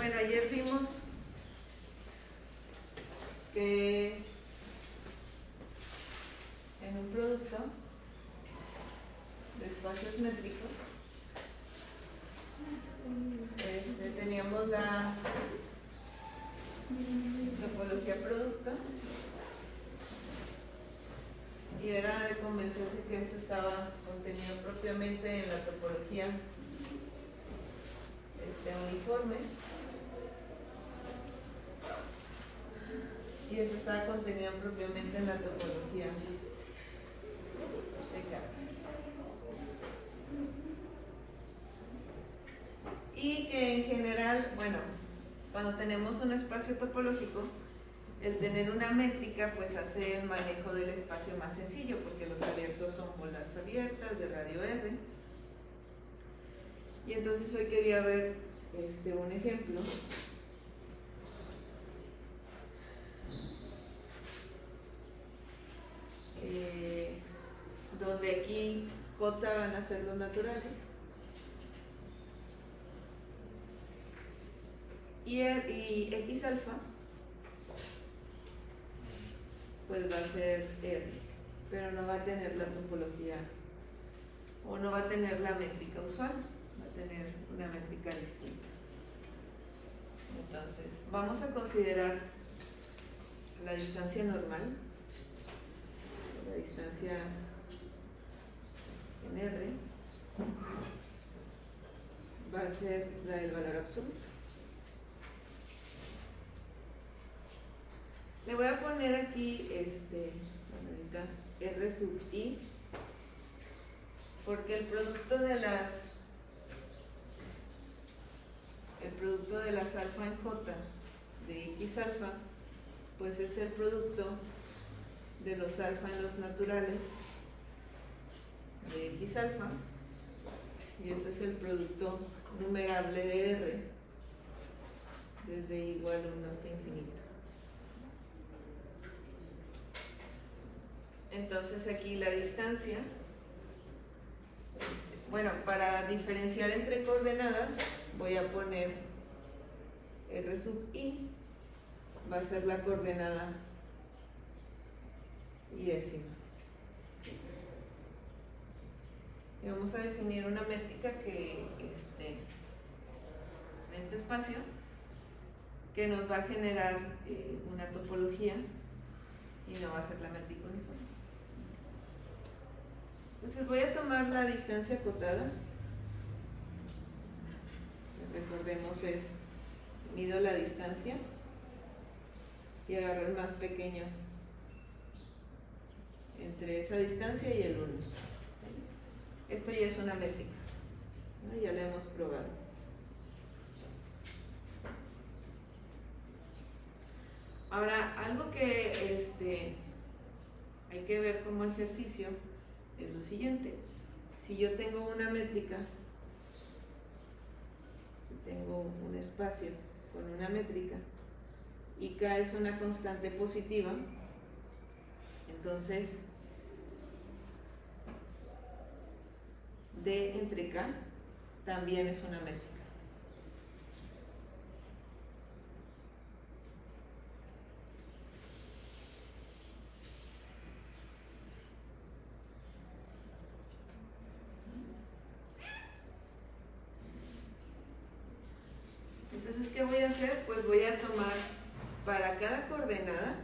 Bueno, ayer vimos que en un producto de espacios métricos teníamos la topología producto y era de convencerse que esto estaba contenido propiamente en la topología uniforme y eso estaba contenido propiamente en la topología de capas. Y que en general, bueno, cuando tenemos un espacio topológico, el tener una métrica pues hace el manejo del espacio más sencillo, porque los abiertos son bolas abiertas de radio R. Y entonces hoy quería ver un ejemplo donde aquí J van a ser los naturales y X alfa pues va a ser R, pero no va a tener la topología o no va a tener la métrica usual, va a tener una métrica distinta. Entonces vamos a considerar la distancia normal, la distancia en R va a ser la del valor absoluto. Le voy a poner aquí ahorita R sub I, porque el producto de las alfa en J de X alfa pues es el producto de los alfa en los naturales de X alfa, y este es el producto numerable de R desde igual 1 hasta infinito. Entonces aquí la distancia, bueno, para diferenciar entre coordenadas voy a poner R sub I, va a ser la coordenada y décima. Y vamos a definir una métrica que en este espacio que nos va a generar una topología y no va a ser la métrica uniforme. Entonces voy a tomar la distancia acotada. Recordemos mido la distancia y agarro el más pequeño entre esa distancia y el 1. Esto ya es una métrica, ¿no? Ya la hemos probado. Ahora, algo que hay que ver como ejercicio es lo siguiente. Si yo tengo una métrica, si tengo un espacio con una métrica y K es una constante positiva, entonces D entre K también es una métrica. Entonces, ¿qué voy a hacer? Pues voy a tomar para cada coordenada,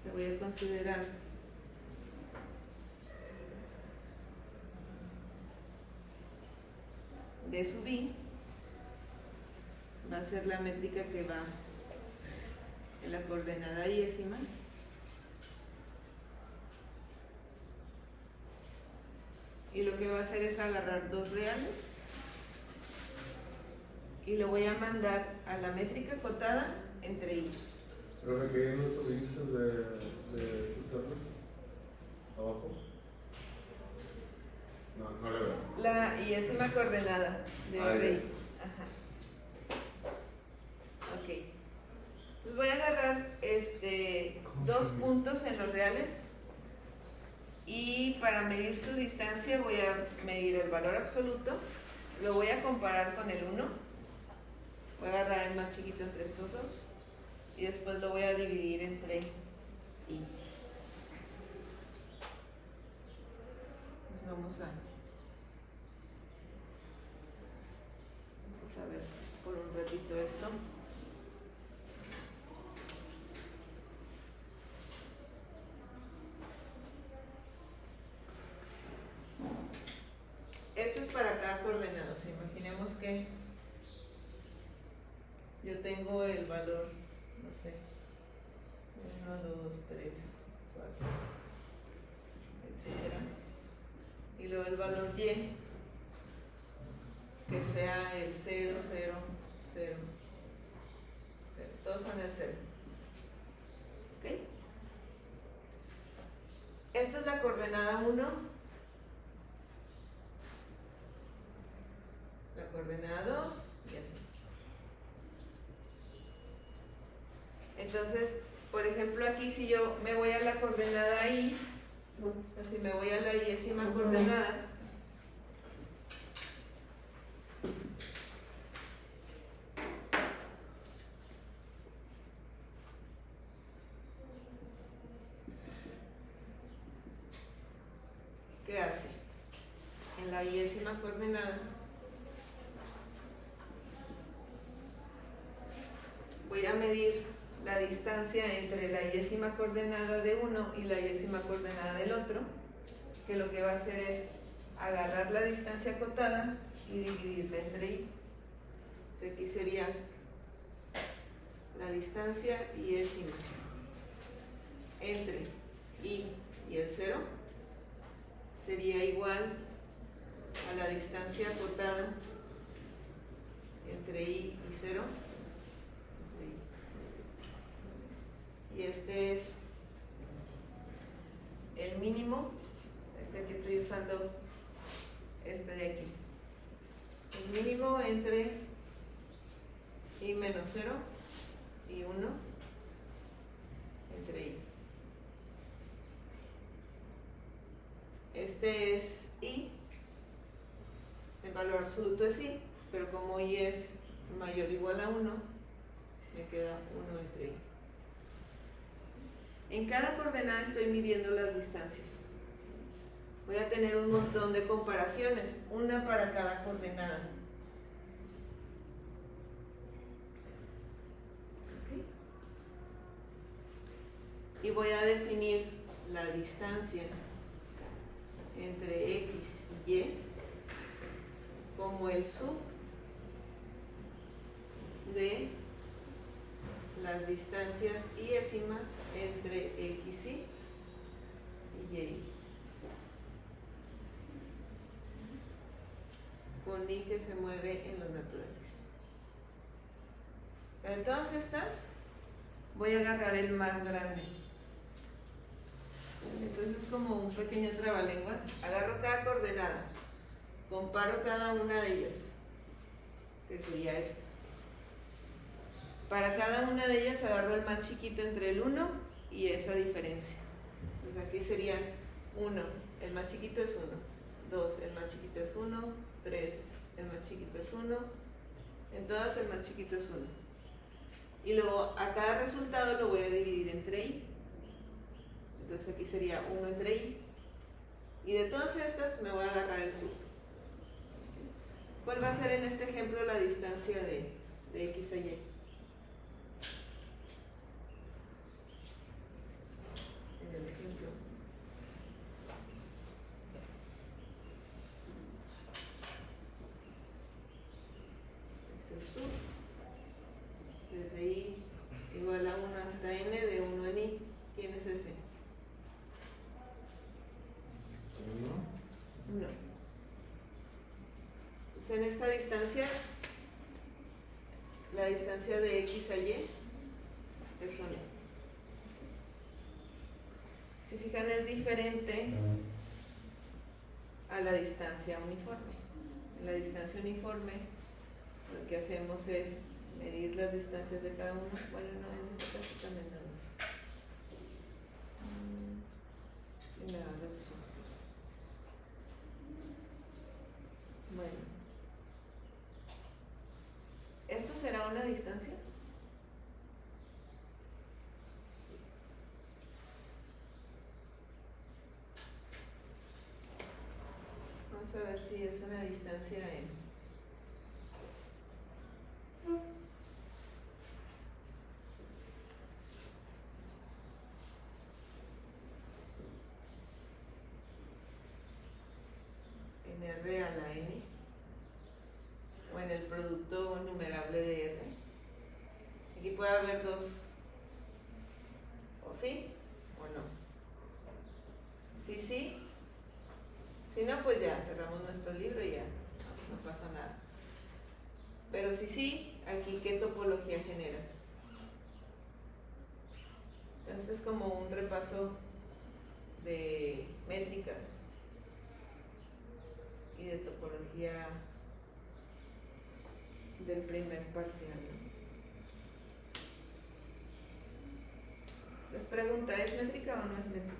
le voy a considerar D sub I, va a ser la métrica que va en la coordenada y décima, y lo que va a hacer es agarrar dos reales y lo voy a mandar a la métrica acotada entre I. ¿Pero requieren los índices de estos términos? ¿Abajo? No le veo. La y décima coordenada de RI. Ajá. Ok. Entonces voy a agarrar dos puntos en los reales y para medir su distancia voy a medir el valor absoluto, lo voy a comparar con el 1 Voy a agarrar el más chiquito entre estos dos y después lo voy a dividir entre i. Entonces vamos a ver por un ratito esto. Esto es para cada coordenada. O sea, imaginemos que yo tengo el valor, no sé, 1, 2, 3, 4, etc. Y luego el valor y, que sea el 0, 0, 0, 0. Todos son el 0. ¿Ok? Esta es la coordenada 1, la coordenada 2 y así. Entonces, por ejemplo, aquí si yo me voy a la coordenada i, así me voy a la y-ésima coordenada, ¿qué hace? En la y-ésima coordenada voy a medir la distancia entre la y-ésima coordenada de uno y la y-ésima coordenada del otro, que lo que va a hacer es agarrar la distancia acotada y dividirla entre i. O sea, aquí sería la distancia y-ésima entre i y el 0 sería igual a la distancia acotada entre i y 0. Y este es el mínimo. Aquí estoy usando este de aquí. El mínimo entre i menos 0 y 1 entre i. Este es i. El valor absoluto es i, pero como i es mayor o igual a 1, me queda 1 entre i. En cada coordenada estoy midiendo las distancias. Voy a tener un montón de comparaciones, una para cada coordenada. ¿Okay? Y voy a definir la distancia entre x y y como el sub de las distancias y-ésimas entre x y y, con i que se mueve en los naturales. De todas estas voy a agarrar el más grande. Entonces es como un pequeño trabalenguas. Agarro cada coordenada, comparo cada una de ellas, que sería esta. Para cada una de ellas agarro el más chiquito entre el 1 y esa diferencia. Pues aquí sería 1, el más chiquito es 1, 2, el más chiquito es 1, 3, el más chiquito es 1, en todas el más chiquito es 1. Y luego a cada resultado lo voy a dividir entre i. Entonces aquí sería 1 entre i. Y de todas estas me voy a agarrar el sub. ¿Cuál va a ser en este ejemplo la distancia de x a y? En el ejemplo. Es el sub. Desde i igual a 1 hasta n de 1 en i. ¿Quién es ese? 1. Pues en esta distancia, la distancia de x a y es 1. Si fijan, es diferente a la distancia uniforme. En la distancia uniforme, lo que hacemos es medir las distancias de cada uno. Bueno, no, en este caso también no es. Y nada, lo sumo. Bueno. Esto será una una distancia? Vamos a ver si es una distancia en R a la N o en el producto numerable de R. Aquí puede haber dos, o sí o no. Sí. Si no, pues ya cerramos nuestro libro y ya no pasa nada. Pero sí, aquí ¿qué topología genera? Entonces es como un repaso de métricas y de topología del primer parcial. Les pregunta, ¿es métrica o no es métrica?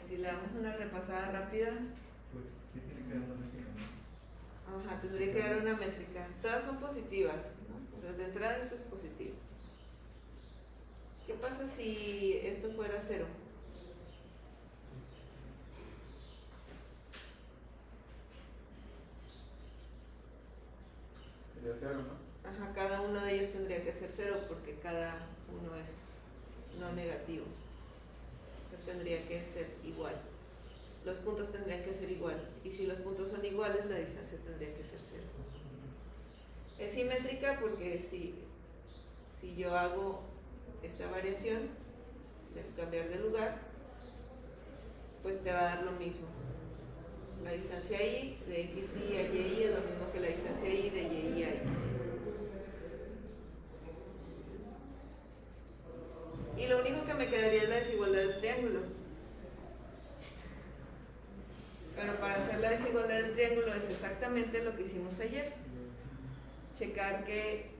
Si le damos una repasada rápida. Pues sí tiene que dar una métrica, ¿no? Ajá, tendría que dar una métrica. Todas son positivas, ¿no? Desde entrada esto es positivo. ¿Qué pasa si esto fuera 0? Sería 0, ¿no? Ajá, cada uno de ellos tendría que ser 0 porque cada uno es no negativo. Entonces tendría que ser igual. Los puntos tendrían que ser igual. Y si los puntos son iguales, la distancia tendría que ser 0. Es simétrica porque si yo hago esta variación de cambiar de lugar, pues te va a dar lo mismo. La distancia y de xy a y es lo mismo que la distancia y de y a x. Y lo único que me quedaría es la desigualdad del triángulo. Pero para hacer la desigualdad del triángulo es exactamente lo que hicimos ayer. Checar que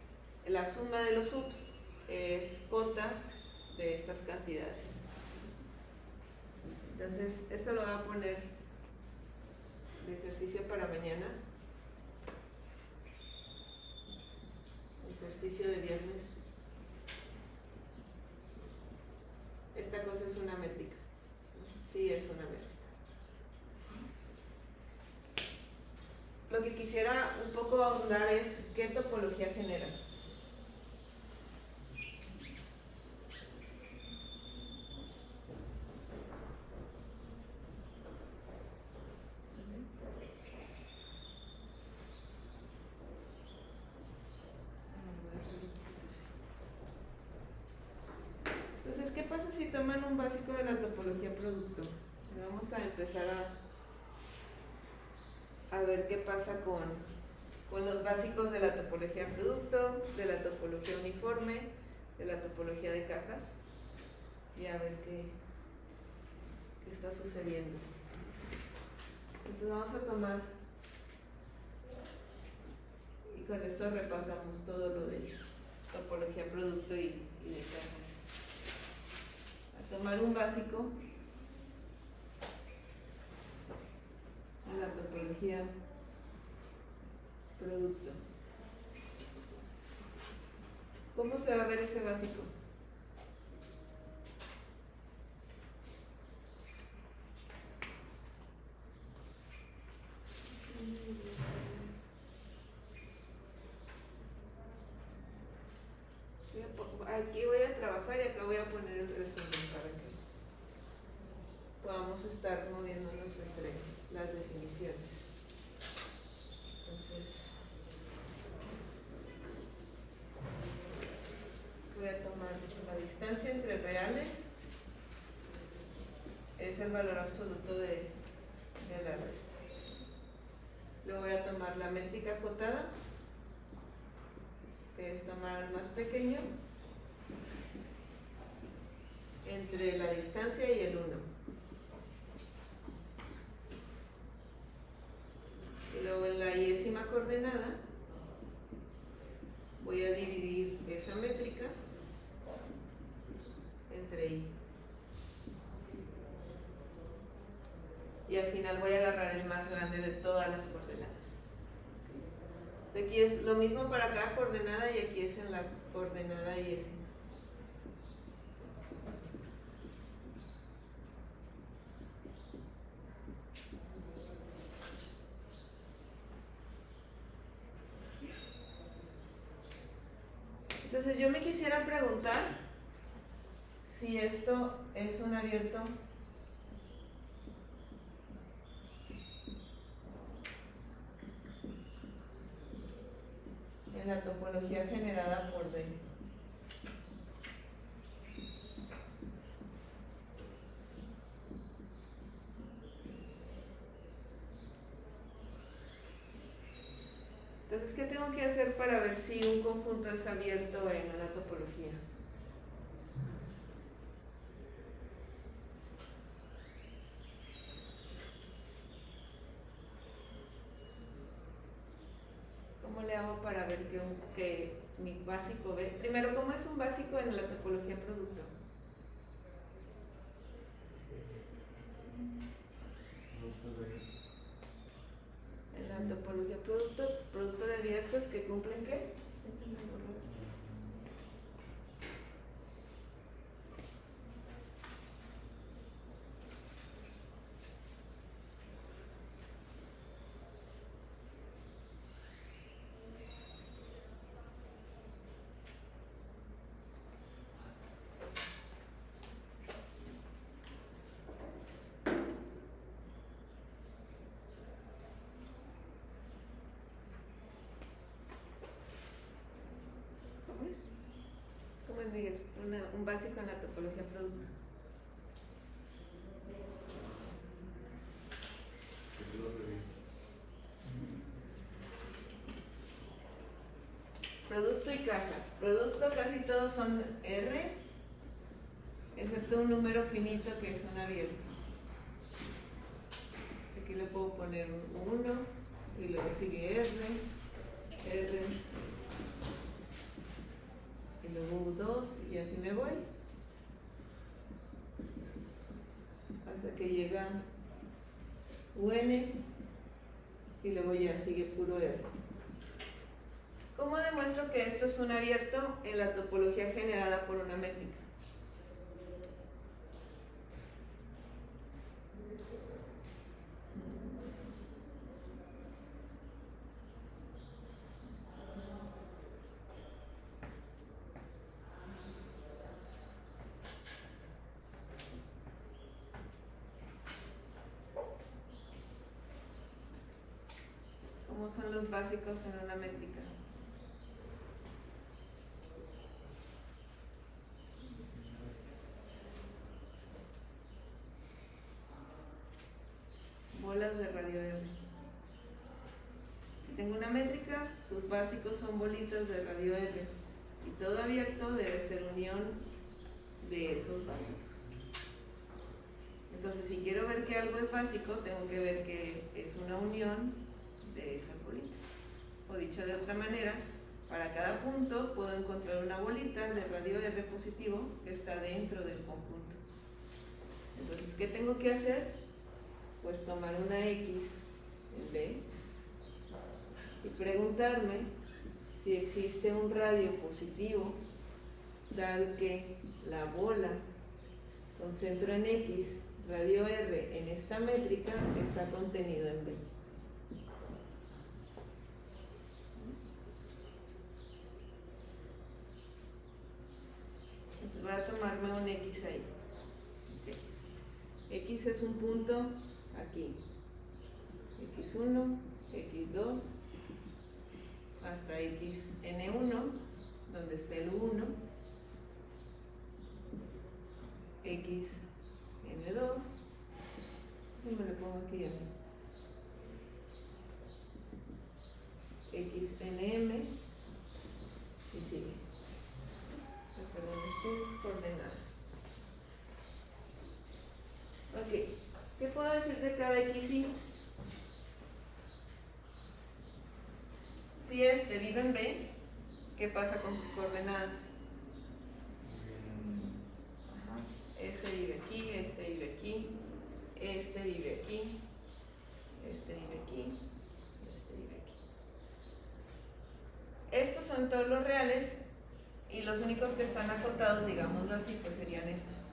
la suma de los subs es cota de estas cantidades. Entonces, esto lo voy a poner de ejercicio para mañana. Ejercicio de viernes. Esta cosa es una métrica. Sí, es una métrica. Lo que quisiera un poco ahondar es qué topología genera. Entonces, ¿qué pasa si toman un básico de la topología producto? Vamos a empezar a ver qué pasa con los básicos de la topología producto, de la topología uniforme, de la topología de cajas, y a ver qué está sucediendo. Entonces vamos a tomar, y con esto repasamos todo lo de topología producto y de cajas. A tomar un básico en la topología producto. ¿Cómo se va a ver ese básico? Aquí voy a trabajar y acá voy a poner el resumen para que podamos estar moviéndonos entre las definiciones. Entonces, voy a tomar la distancia entre reales, es el valor absoluto de la resta. Luego voy a tomar la métrica acotada, que es tomar el más pequeño entre la distancia y el 1. Y luego en la y y al final voy a agarrar el más grande de todas las coordenadas. Aquí es lo mismo para cada coordenada y aquí es en la coordenada y es. Entonces yo me quisiera preguntar si esto es un abierto en la topología generada por D. Entonces, ¿qué tengo que hacer para ver si un conjunto es abierto en una topología? ¿Cómo le hago para ver que mi básico B? Primero, ¿cómo es un básico en la topología producto? En la topología producto de abiertos que cumplen ¿qué? ¿Cómo es, Miguel? Un básico en la topología producto. Producto y cajas. Producto casi todos son R, excepto un número finito que son abiertos. Aquí le puedo poner un 1 y luego sigue R, y luego U2 y así me voy hasta que llega UN y luego ya sigue puro R. ¿Cómo demuestro que esto es un abierto en la topología generada por una métrica? ¿Cómo son los básicos en una métrica? Bolas de radio R. Si tengo una métrica, sus básicos son bolitas de radio R. Y todo abierto debe ser unión de esos básicos. Entonces, si quiero ver que algo es básico, tengo que ver que es una unión de esas bolitas. O dicho de otra manera, para cada punto puedo encontrar una bolita de radio R positivo que está dentro del conjunto. Entonces, ¿qué tengo que hacer? Pues tomar una X en B y preguntarme si existe un radio positivo, dado que la bola con centro en X, radio R en esta métrica, está contenido en B. Entonces voy a tomarme un X ahí. Okay. X es un punto aquí. X1, X2, hasta XN1, donde está el 1, XN2, y me lo pongo aquí a mí. XNM, y sigue. Perdón, esto es coordenada. Ok, ¿qué puedo decir de cada XY? Si este vive en B, ¿qué pasa con sus coordenadas? Este vive aquí, este vive aquí, este vive aquí, todos los reales y los únicos que están acotados, digámoslo así, pues serían estos.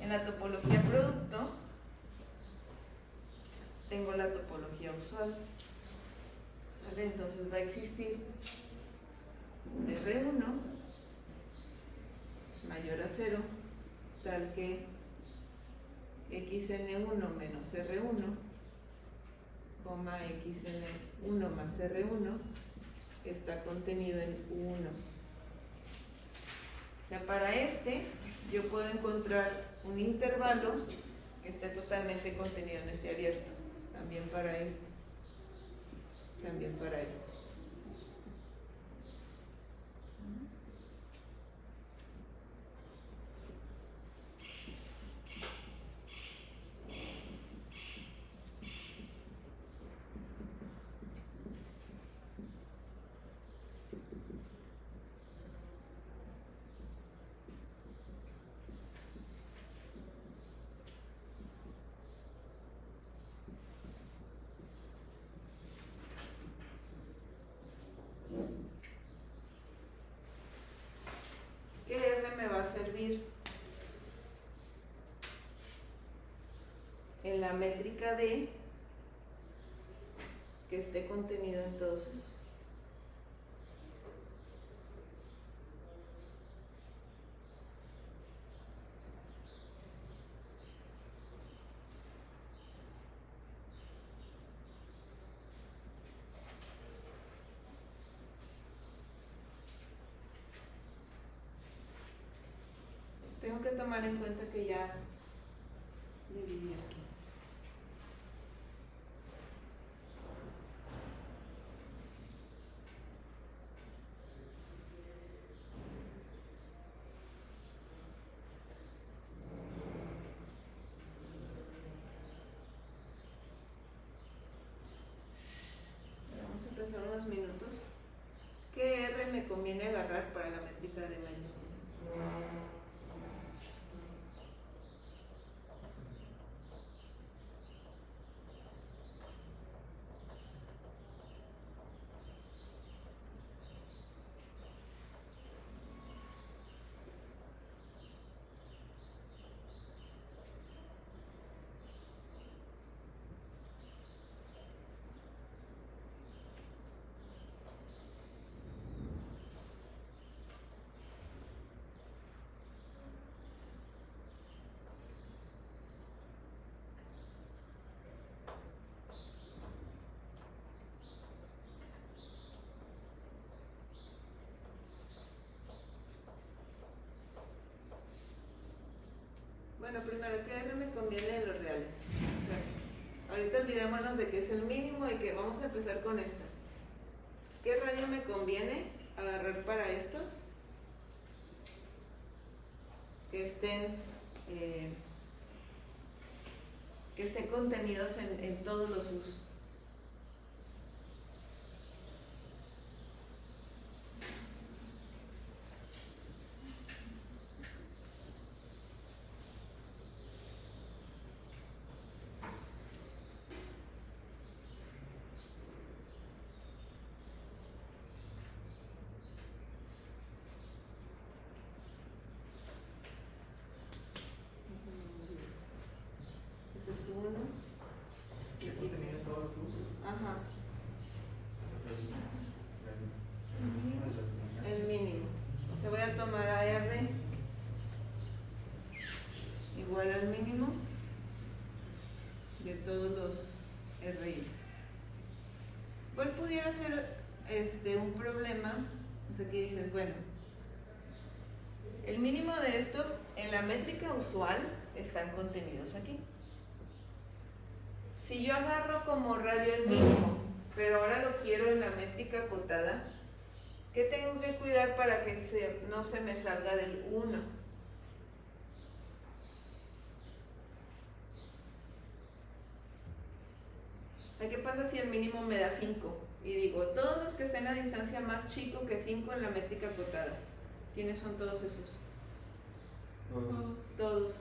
En la topología producto tengo la topología usual, ¿sale? Entonces va a existir R1 mayor a 0, tal que xn1 menos R1, coma xn1 más R1 está contenido en U1. O sea, para este yo puedo encontrar un intervalo que esté totalmente contenido en ese abierto. También para este. También para este. ¿Qué R me va a servir en la métrica D que esté contenido en todos esos? Tengo que tomar en cuenta que ya dividí aquí. Vamos a pensar unos minutos. ¿Qué R me conviene agarrar para la métrica de mayúscula? Bueno, primero, ¿qué R me conviene en los reales? O sea, ahorita olvidémonos de que es el mínimo y que vamos a empezar con esta. ¿Qué radio me conviene agarrar para estos? Que estén contenidos en todos los usos. Ese es uno. ¿Qué contenido en todos los usos? Ajá. El El mínimo. O sea, voy a tomar a R igual al mínimo de todos los RIs. ¿Cuál pudiera ser un problema? O sea, que dices, bueno, el mínimo de estos en la métrica usual están contenidos aquí. Si yo agarro como radio el mínimo, pero ahora lo quiero en la métrica acotada, ¿qué tengo que cuidar para que no se me salga del 1? ¿Qué pasa si el mínimo me da 5? Y digo, todos los que estén a distancia más chico que 5 en la métrica acotada. ¿Quiénes son todos esos? Todos.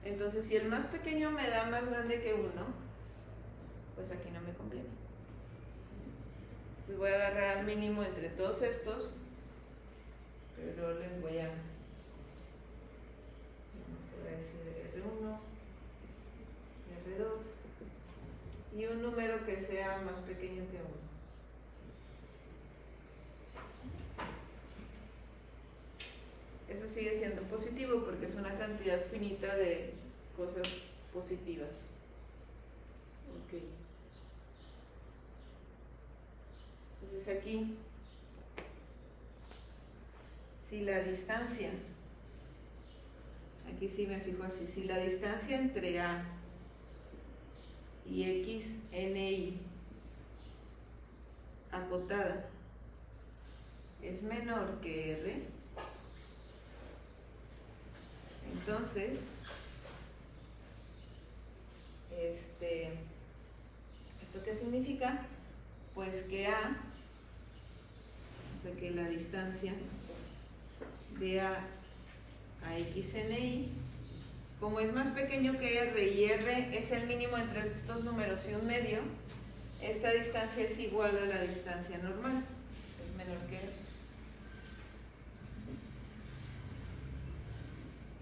Entonces, si el más pequeño me da más grande que 1, pues aquí no me conviene. Entonces voy a agarrar al mínimo entre todos estos, pero les voy a decir R1, R2 y un número que sea más pequeño que 1. Eso sigue siendo positivo porque es una cantidad finita de cosas positivas. Ok. Entonces aquí, si la distancia, aquí sí me fijo así, si la distancia entre A y X, NI, acotada, es menor que R, entonces, ¿esto qué significa? Pues que A, o sea que la distancia de A XNI, como es más pequeño que R y R es el mínimo entre estos números y un medio, esta distancia es igual a la distancia normal, es menor que R.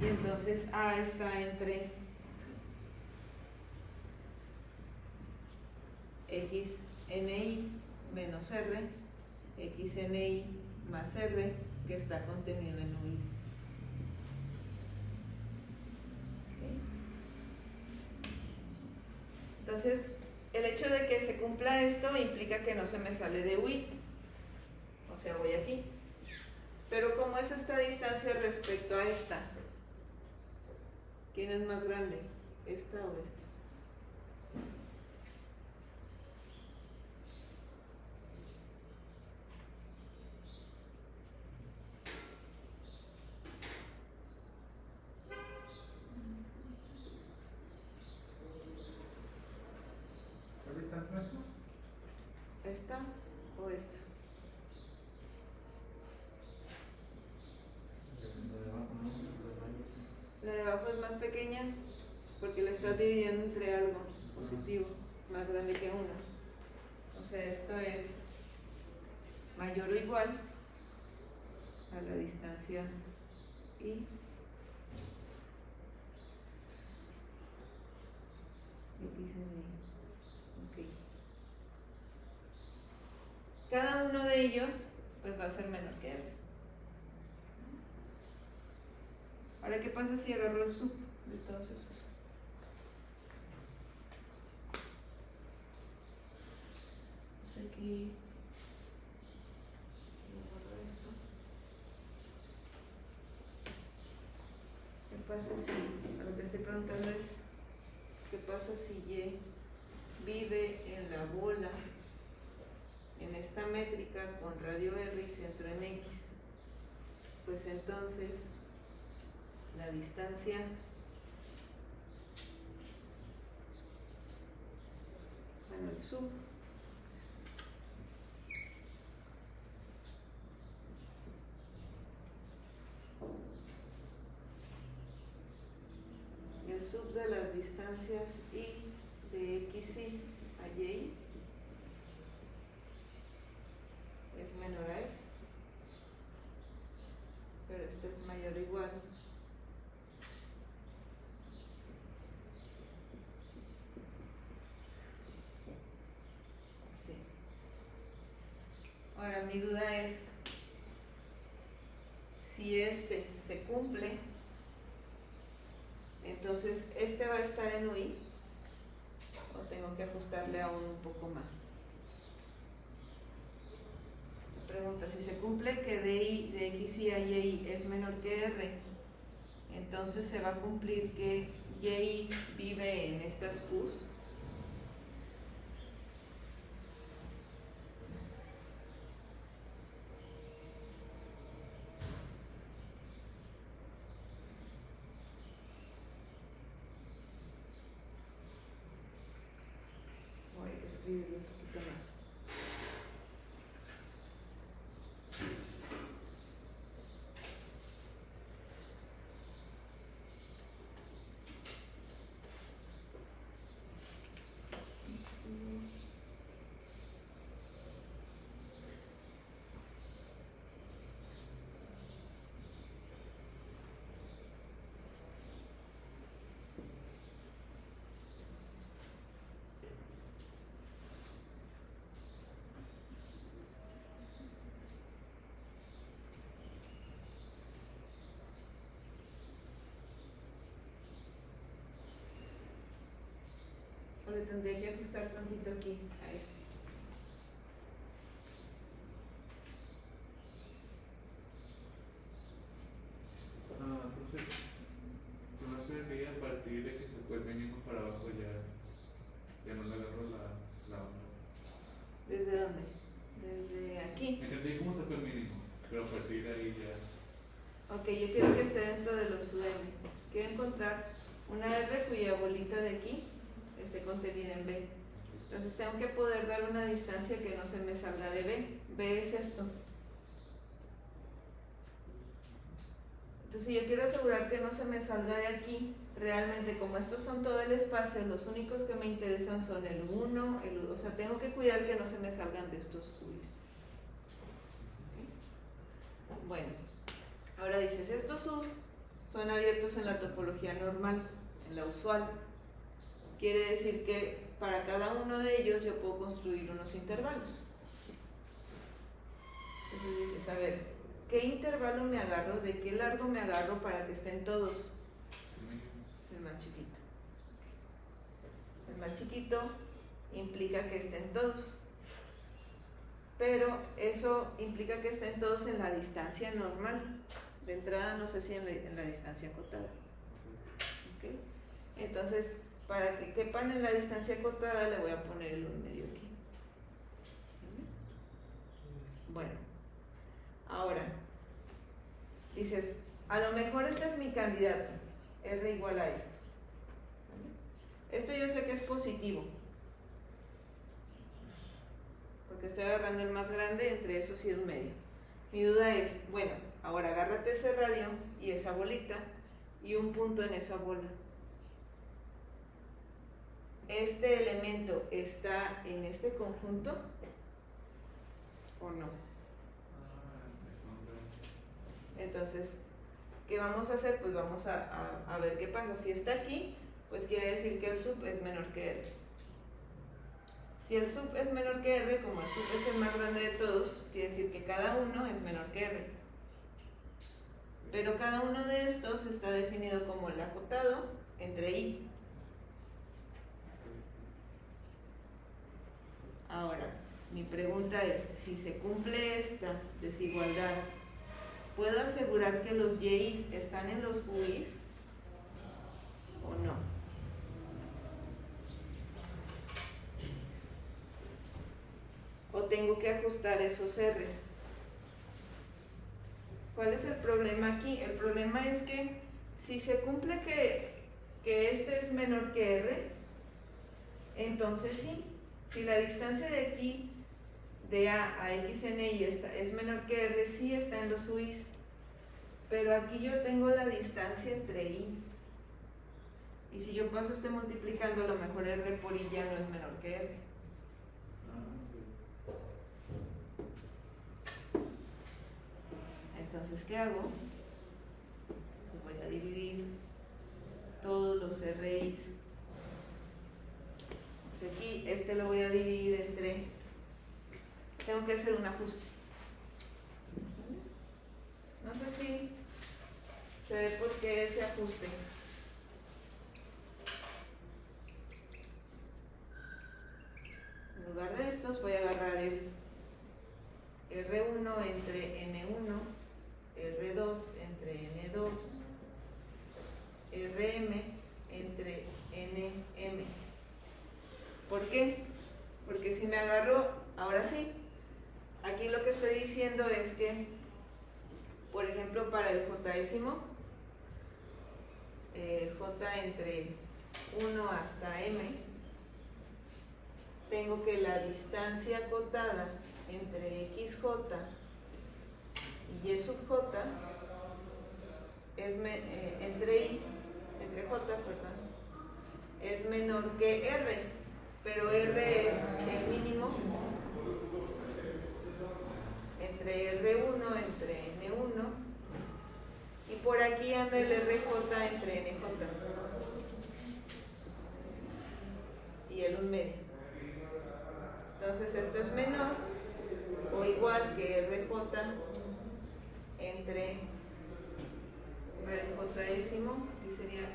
Y entonces A está entre XNI menos R, XNI más R, que está contenido en UI. ¿Okay? Entonces, el hecho de que se cumpla esto implica que no se me sale de UI. O sea, voy aquí. Pero ¿cómo es esta distancia respecto a esta? ¿Quién es más grande? ¿Esta o esta? ¿Esta o esta? La de abajo es más pequeña porque la estás dividiendo entre algo positivo, más grande que 1. O sea, esto es mayor o igual a la distancia I. Okay. Cada uno de ellos pues va a ser menor que R. Ahora, ¿qué pasa si agarro el sub de todos esos? Aquí borro esto. ¿Qué pasa si, lo que estoy preguntando es, qué pasa si Y vive en la bola, en esta métrica con radio R y centro en X? Pues entonces la distancia el sub el sub de las distancias I de XY a Y es menor a R, pero esto es mayor o igual sí. Ahora mi duda es si este se cumple, entonces este va a estar en UI o tengo que ajustarle aún un poco más. Pregunta, si se cumple que DI de XY a YI es menor que R, entonces se va a cumplir que YI vive en estas U's. Voy a escribirlo un poquito más. O le tendría que ajustar tantito aquí a este. Entonces, tú me creería a partir de que se fue el mínimo para abajo ya no le agarro la onda. ¿Desde dónde? Desde aquí. Entendí cómo se fue el mínimo, pero a partir de ahí ya. Ok, yo quiero que esté dentro de los UM. Quiero encontrar una R cuya bolita de aquí esté contenida en B. Entonces tengo que poder dar una distancia que no se me salga de B. B es esto. Entonces si yo quiero asegurar que no se me salga de aquí, realmente como estos son todo el espacio, los únicos que me interesan son el 1, o sea, tengo que cuidar que no se me salgan de estos U's. Bueno, ahora dices, estos U's son abiertos en la topología normal, en la usual. Quiere decir que para cada uno de ellos yo puedo construir unos intervalos. Entonces dices, a ver, ¿qué intervalo me agarro? ¿De qué largo me agarro para que estén todos? El más chiquito. El más chiquito implica que estén todos. Pero eso implica que estén todos en la distancia normal. De entrada no sé si en la distancia acotada. ¿Okay? Entonces, para que quepan en la distancia acotada le voy a poner el 1 medio aquí. ¿Sí? Bueno, ahora dices, a lo mejor este es mi candidato, R igual a esto. ¿Vale? Esto yo sé que es positivo, porque estoy agarrando el más grande entre esos y un medio. Mi duda es, bueno, ahora agárrate ese radio y esa bolita y un punto en esa bola. ¿Este elemento está en este conjunto o no? Entonces, ¿qué vamos a hacer? Pues vamos a ver qué pasa. Si está aquí, pues quiere decir que el sub es menor que R. Si el sub es menor que R, como el sub es el más grande de todos, quiere decir que cada uno es menor que R. Pero cada uno de estos está definido como el acotado entre I. Ahora, mi pregunta es, si se cumple esta desigualdad, ¿puedo asegurar que los Y's están en los U's o no? ¿O tengo que ajustar esos R's? ¿Cuál es el problema aquí? El problema es que si se cumple que este es menor que R, entonces sí. Si la distancia de aquí, de A a X en Y es menor que R, sí está en los U's. Pero aquí yo tengo la distancia entre I. Y si yo paso multiplicando, a lo mejor R por I ya no es menor que R. Entonces, ¿qué hago? Pues voy a dividir todos los RIs. Pues aquí, lo voy a dividir entre... Tengo que hacer un ajuste. No sé si se ve por qué ese ajuste. En lugar de estos, voy a agarrar el R1 entre N1, R2 entre N2, Rm entre Nm. ¿Por qué? Porque si me agarro, ahora sí, aquí lo que estoy diciendo es que, por ejemplo, para el j-ésimo, j entre 1 hasta m, tengo que la distancia acotada entre xj y y sub j es entre j, es menor que r, pero r es el mínimo entre r1 entre n1 y por aquí anda el rj entre nj y el 1 medio. Entonces esto es menor o igual que rj entre j-ésimo y sería nj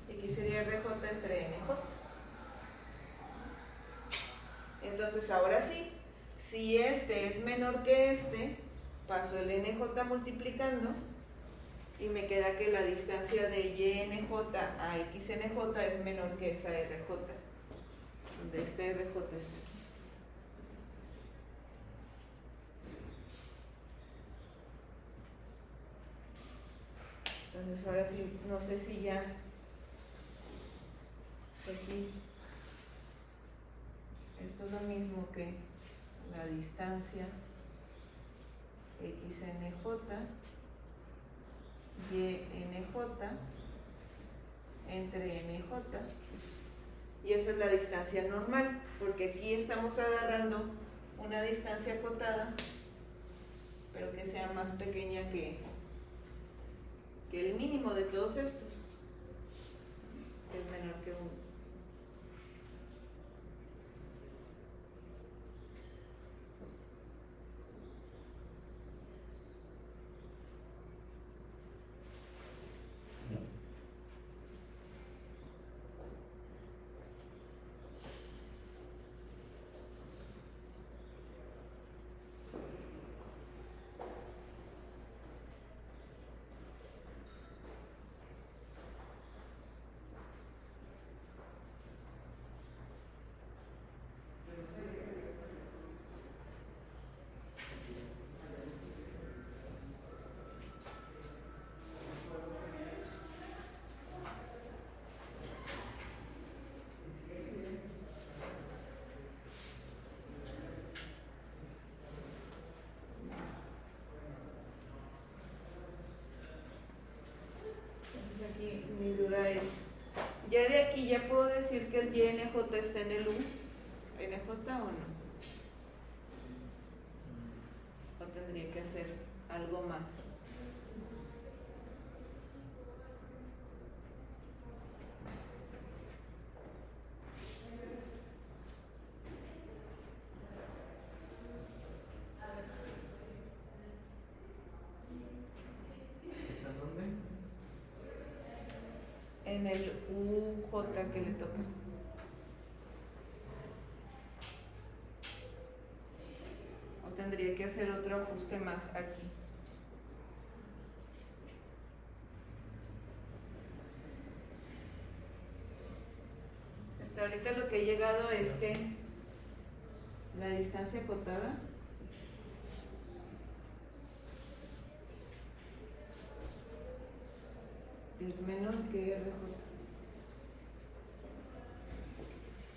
X sería RJ entre NJ. Entonces ahora sí, si este es menor que este, paso el NJ multiplicando y me queda que la distancia de YNJ a XNJ es menor que esa RJ, donde este RJ está aquí. Entonces ahora sí, no sé si ya aquí esto es lo mismo que la distancia XNJ, YNJ entre NJ, y esa es la distancia normal, porque aquí estamos agarrando una distancia acotada, pero que sea más pequeña que el mínimo de todos estos, que es menor que 1. Aquí mi duda es, ya de aquí ya puedo decir que el YNJ está en el U, NJ o no, o tendría que hacer algo más. ¿Está en dónde? En el UJ que le toca. O tendría que hacer otro ajuste más aquí. Hasta ahorita lo que he llegado es que la distancia acotada es menor que RJ.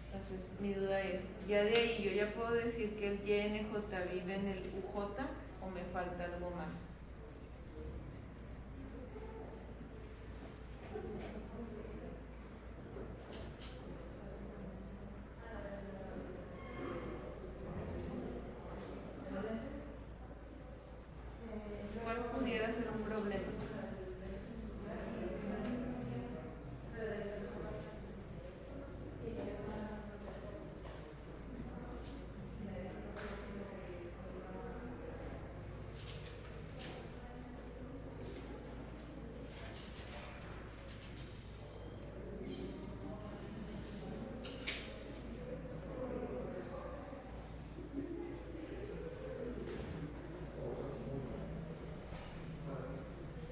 Entonces mi duda es, ya de ahí yo ya puedo decir que el YNJ vive en el UJ o me falta algo más. ¿Cuál pudiera ser un problema?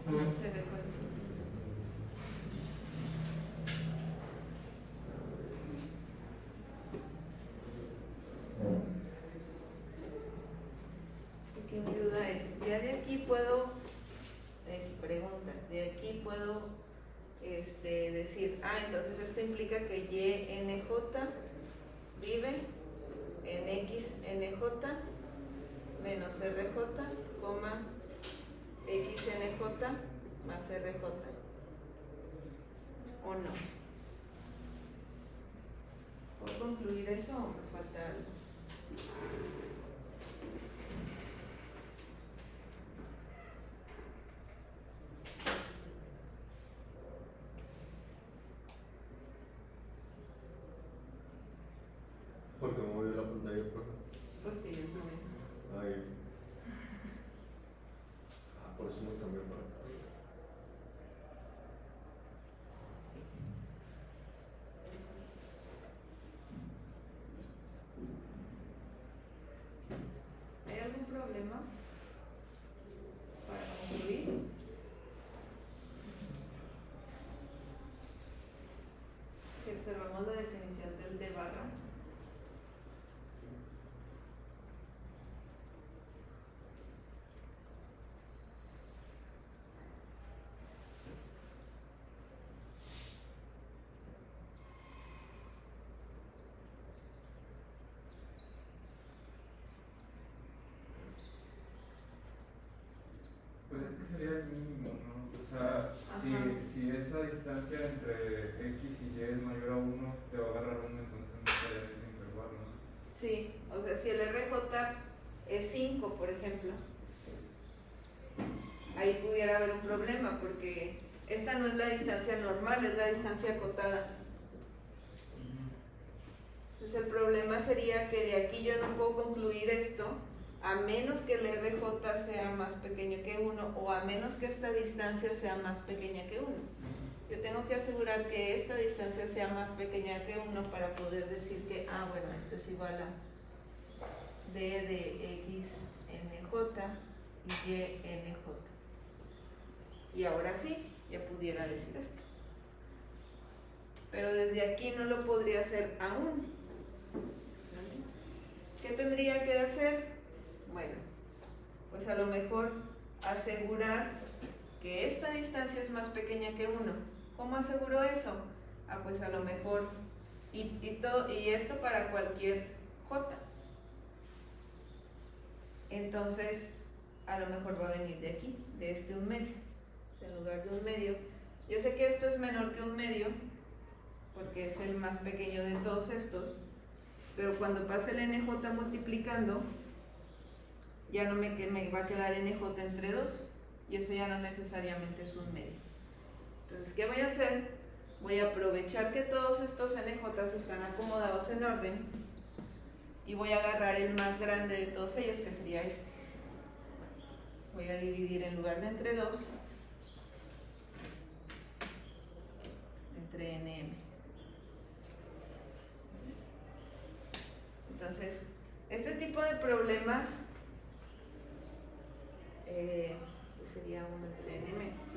No se ve cuál es. Aquí mi duda es, ya de aquí puedo, pregunta, de aquí puedo decir, entonces esto implica que YNJ vive en XNJ menos RJ, coma XNJ más RJ, ¿o no? ¿Puedo concluir eso o me falta algo? Porque me movió la pantalla, profe. Porque yo no. Ahí. Por eso me cambió para acá. observamos la definición del de barra. Pues es que sería el mínimo, ¿no? O sea, si esa distancia entre X y Y es mayor a 1, te va a agarrar 1, entonces no estaría en el intervalo, ¿no? Sí, o sea, si el RJ es 5, por ejemplo, ahí pudiera haber un problema porque esta no es la distancia normal, es la distancia acotada. Entonces el problema sería que de aquí yo no puedo concluir esto a menos que el RJ sea más pequeño que 1 o a menos que esta distancia sea más pequeña que 1. Yo tengo que asegurar que esta distancia sea más pequeña que 1 para poder decir que, bueno, esto es igual a D de X NJ y Y NJ. Y ahora sí, ya pudiera decir esto. Pero desde aquí no lo podría hacer aún. ¿Qué tendría que hacer? Bueno, pues a lo mejor asegurar que esta distancia es más pequeña que 1. ¿Cómo aseguro eso? Pues a lo mejor, y esto para cualquier J. Entonces, a lo mejor va a venir de aquí, de este 1/2. En lugar de 1/2. Yo sé que esto es menor que 1/2, porque es el más pequeño de todos estos, pero cuando pase el NJ multiplicando, ya no me va a quedar NJ entre 2, y eso ya no necesariamente es 1/2. Entonces, ¿qué voy a hacer? Voy a aprovechar que todos estos NJs están acomodados en orden, y voy a agarrar el más grande de todos ellos, que sería este. Voy a dividir en lugar de entre 2, entre NM. Entonces, este tipo de problemas sería 1 entre NM.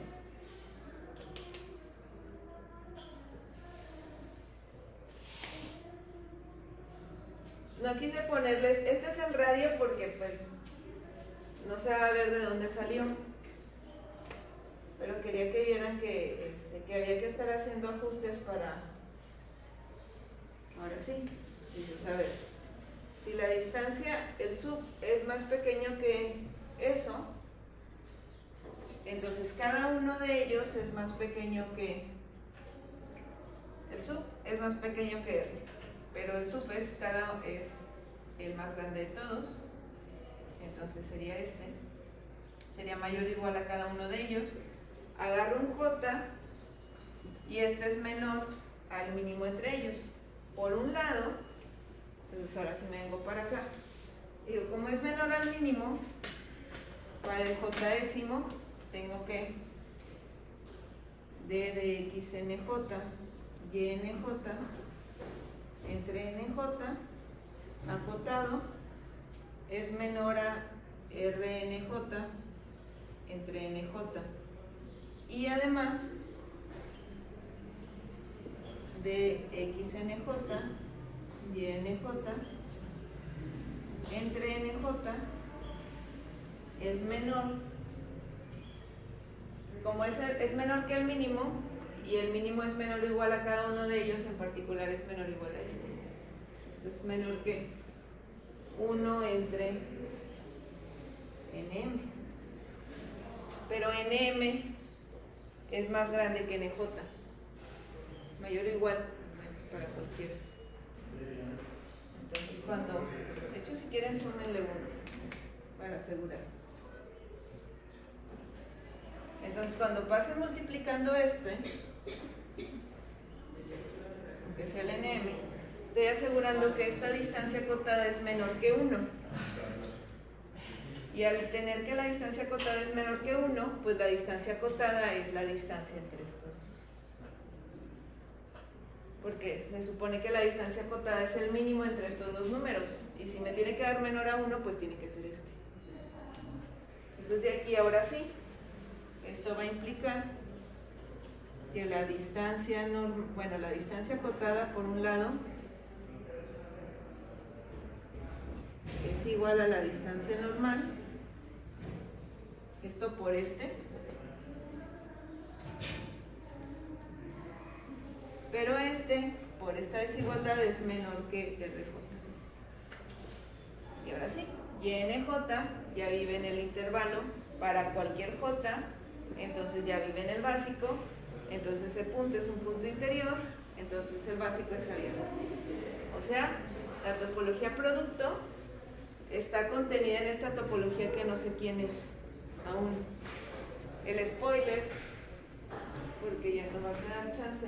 No quise ponerles, este es el radio porque pues no se va a ver de dónde salió, pero quería que vieran que había que estar haciendo ajustes para, ahora sí, dices, a ver, si la distancia, el sub es más pequeño que eso, entonces cada uno de ellos es más pequeño que, el sub es más pequeño que R, pero el sub es el más grande de todos, entonces sería este, sería mayor o igual a cada uno de ellos. Agarro un J y este es menor al mínimo entre ellos. Por un lado, entonces ahora sí me vengo para acá, digo, como es menor al mínimo, para el J décimo tengo que D de X NJ, Y NJ, entre NJ, acotado, es menor a RNJ, entre NJ. Y además, de XNJ, YNJ, entre NJ, es menor, como es menor que el mínimo, y el mínimo es menor o igual a cada uno de ellos, en particular es menor o igual a este. Esto es menor que 1 entre NM. Pero NM es más grande que NJ. Mayor o igual, menos para cualquiera. Entonces de hecho si quieren súmenle 1 para asegurar. Entonces cuando pase multiplicando aunque sea el NM, estoy asegurando que esta distancia acotada es menor que 1. Y al tener que la distancia acotada es menor que 1, pues la distancia acotada es la distancia entre estos dos. Porque se supone que la distancia acotada es el mínimo entre estos dos números. Y si me tiene que dar menor a 1, pues tiene que ser este. Entonces de aquí ahora sí, esto va a implicar que la distancia, la distancia acotada por un lado es igual a la distancia normal, esto por este, pero este, por esta desigualdad, es menor que RJ. Y ahora sí, YNJ ya vive en el intervalo para cualquier J, entonces ya vive en el básico, entonces ese punto es un punto interior, entonces el básico es abierto. O sea, la topología producto está contenida en esta topología que no sé quién es aún. El spoiler, porque ya no va a quedar chance,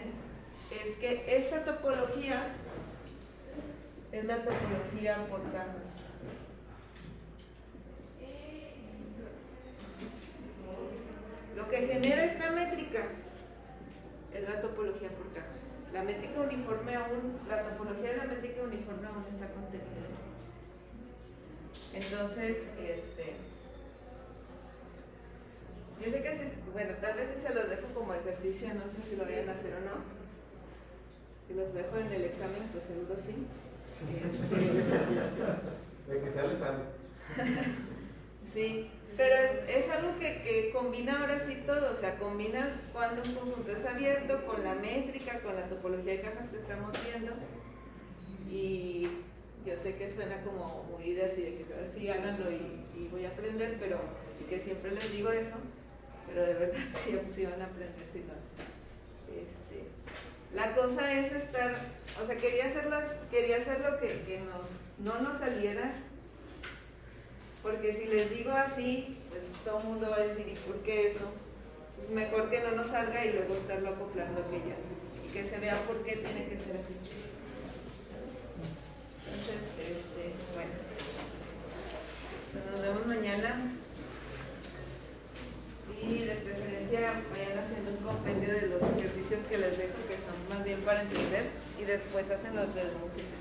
es que esta topología es la topología por cajas. Lo que genera esta métrica es la topología por cajas. La métrica uniforme aún, la topología de la métrica uniforme aún está contenida. Entonces, yo sé que tal vez si se los dejo como ejercicio, no sé si lo vayan a hacer o no. Si los dejo en el examen, pues seguro sí. De que sale, sale. Sí, pero es algo que combina ahora sí todo, o sea, combina cuando un conjunto es abierto con la métrica, con la topología de cajas que estamos viendo. Y yo sé que suena como muy de así, de que ahora sí háganlo y voy a aprender, pero y que siempre les digo eso, pero de verdad sí van a aprender si lo hacen. La cosa es estar, o sea, quería hacer lo que no nos saliera, porque si les digo así, pues todo el mundo va a decir, ¿y por qué eso? Pues mejor que no nos salga y luego estarlo acoplando que ya, y que se vea por qué tiene que ser así. Entonces, bueno, nos vemos mañana. Y de preferencia vayan haciendo un compendio de los ejercicios que les dejo, que son más bien para entender, y después hacen los de múltiples.